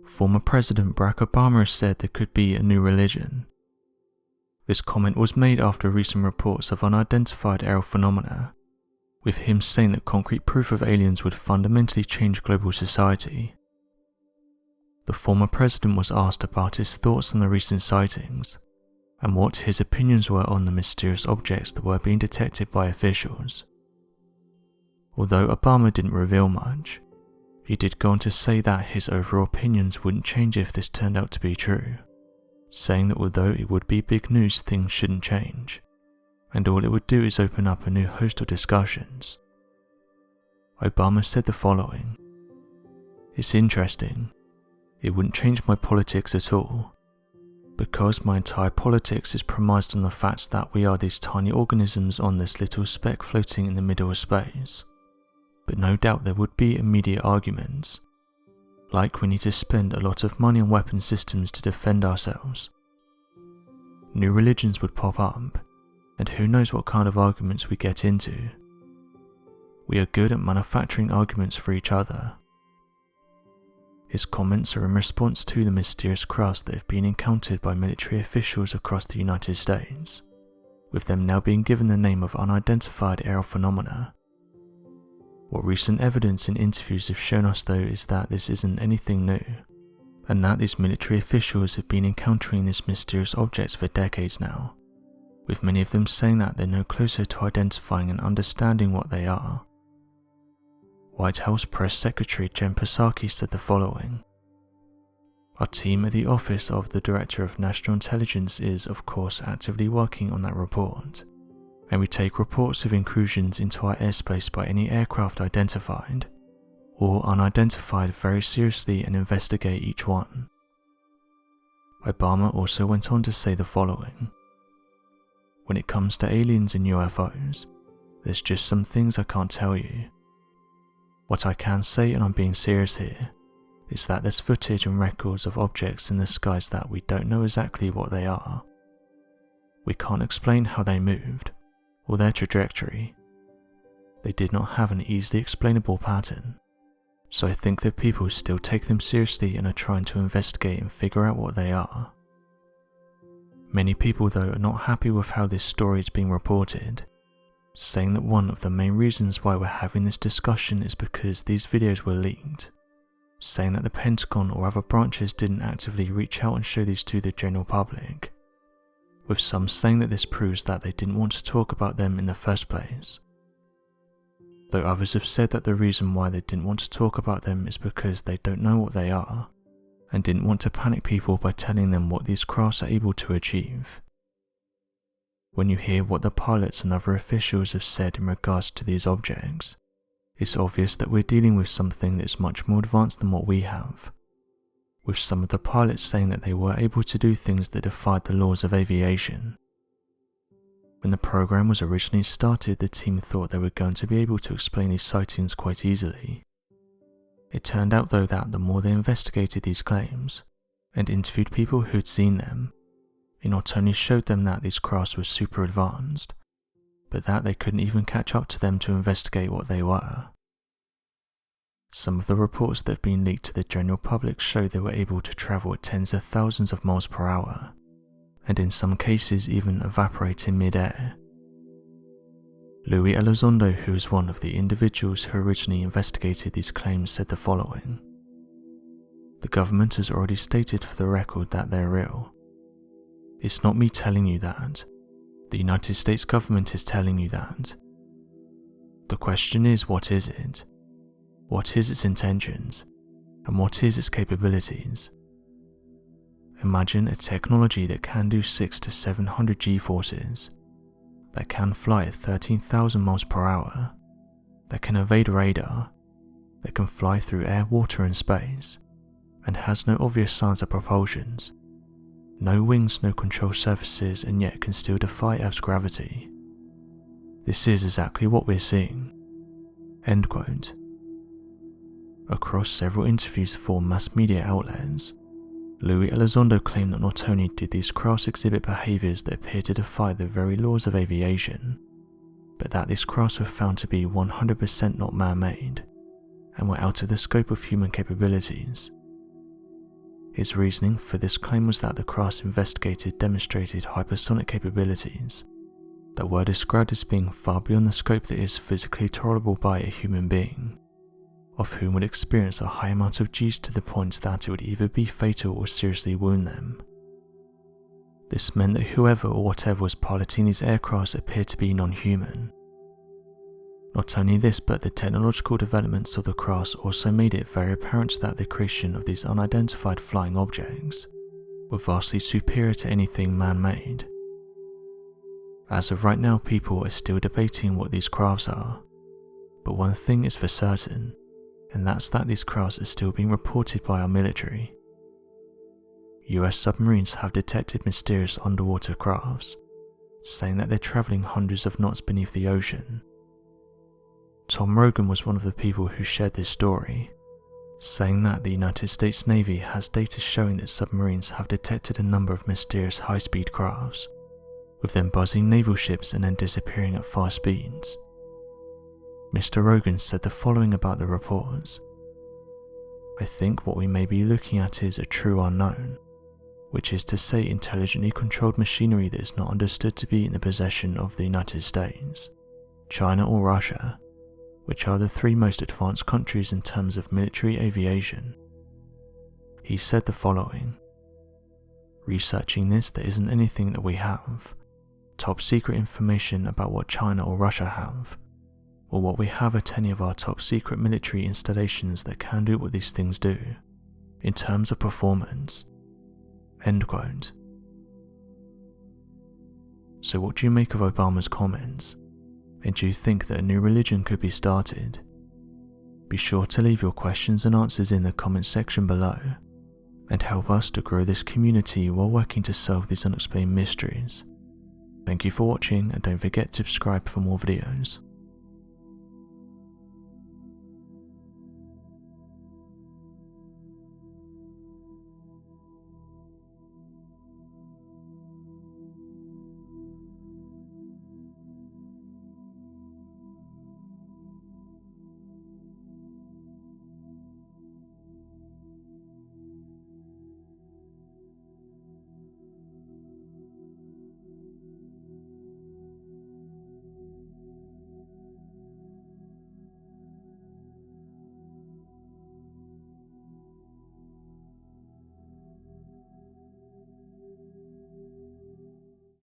Former President Barack Obama said there could be a new religion. This comment was made after recent reports of unidentified aerial phenomena, with him saying that concrete proof of aliens would fundamentally change global society. The former president was asked about his thoughts on the recent sightings, and what his opinions were on the mysterious objects that were being detected by officials. Although Obama didn't reveal much, he did go on to say that his overall opinions wouldn't change if this turned out to be true, saying that although it would be big news, things shouldn't change, and all it would do is open up a new host of discussions. Obama said the following: "It's interesting. It wouldn't change my politics at all, because my entire politics is premised on the fact that we are these tiny organisms on this little speck floating in the middle of space. But no doubt there would be immediate arguments, like we need to spend a lot of money on weapon systems to defend ourselves. New religions would pop up, and who knows what kind of arguments we get into. We are good at manufacturing arguments for each other." His comments are in response to the mysterious crafts that have been encountered by military officials across the United States, with them now being given the name of unidentified aerial phenomena. What recent evidence and interviews have shown us though is that this isn't anything new, and that these military officials have been encountering these mysterious objects for decades now, with many of them saying that they're no closer to identifying and understanding what they are. White House Press Secretary Jen Psaki said the following: "Our team at the Office of the Director of National Intelligence is, of course, actively working on that report, and we take reports of intrusions into our airspace by any aircraft identified or unidentified very seriously and investigate each one." Obama also went on to say the following: "When it comes to aliens and UFOs, there's just some things I can't tell you. What I can say, and I'm being serious here, is that there's footage and records of objects in the skies that we don't know exactly what they are. We can't explain how they moved, or their trajectory. They did not have an easily explainable pattern, so I think that people still take them seriously and are trying to investigate and figure out what they are. Many people though are not happy with how this story is being reported, saying that one of the main reasons why we're having this discussion is because these videos were leaked, saying that the Pentagon or other branches didn't actively reach out and show these to the general public, with some saying that this proves that they didn't want to talk about them in the first place. Though others have said that the reason why they didn't want to talk about them is because they don't know what they are, and didn't want to panic people by telling them what these crafts are able to achieve. When you hear what the pilots and other officials have said in regards to these objects, it's obvious that we're dealing with something that's much more advanced than what we have, with some of the pilots saying that they were able to do things that defied the laws of aviation. When the program was originally started, the team thought they were going to be able to explain these sightings quite easily. It turned out though that the more they investigated these claims, and interviewed people who'd seen them, it not only showed them that these crafts were super advanced, but that they couldn't even catch up to them to investigate what they were. Some of the reports that have been leaked to the general public show they were able to travel at tens of thousands of miles per hour, and in some cases even evaporate in mid-air. Louis Elizondo, who is one of the individuals who originally investigated these claims, said the following: "The government has already stated for the record that they're real. It's not me telling you that. The United States government is telling you that. The question is, what is it? What is its intentions? And what is its capabilities? Imagine a technology that can do 600 to 700 G-forces, that can fly at 13,000 miles per hour, that can evade radar, that can fly through air, water and space, and has no obvious signs of propulsions, no wings, no control surfaces, and yet can still defy Earth's gravity. This is exactly what we're seeing." End quote. Across several interviews for mass media outlets, Louis Elizondo claimed that not only did these crafts exhibit behaviours that appear to defy the very laws of aviation, but that these crafts were found to be 100% not man-made, and were out of the scope of human capabilities. His reasoning for this claim was that the crafts investigated demonstrated hypersonic capabilities that were described as being far beyond the scope that is physically tolerable by a human being, of whom would experience a high amount of Gs to the point that it would either be fatal or seriously wound them. This meant that whoever or whatever was piloting these aircrafts appeared to be non-human. Not only this, but the technological developments of the crafts also made it very apparent that the creation of these unidentified flying objects were vastly superior to anything man-made. As of right now, people are still debating what these crafts are, but one thing is for certain, and that's that these crafts are still being reported by our military. US submarines have detected mysterious underwater crafts, saying that they're travelling hundreds of knots beneath the ocean. Tom Rogan was one of the people who shared this story, saying that the United States Navy has data showing that submarines have detected a number of mysterious high-speed crafts, with them buzzing naval ships and then disappearing at fast speeds. Mr. Rogan said the following about the reports. I think what we may be looking at is a true unknown, which is to say intelligently controlled machinery that is not understood to be in the possession of the United States, China or Russia, which are the three most advanced countries in terms of military aviation. He said the following. Researching this, there isn't anything that we have, top secret information about what China or Russia have, or what we have at any of our top secret military installations that can do what these things do, in terms of performance. End quote. So what do you make of Obama's comments? And do you think that a new religion could be started? Be sure to leave your questions and answers in the comments section below, and help us to grow this community while working to solve these unexplained mysteries. Thank you for watching, and don't forget to subscribe for more videos.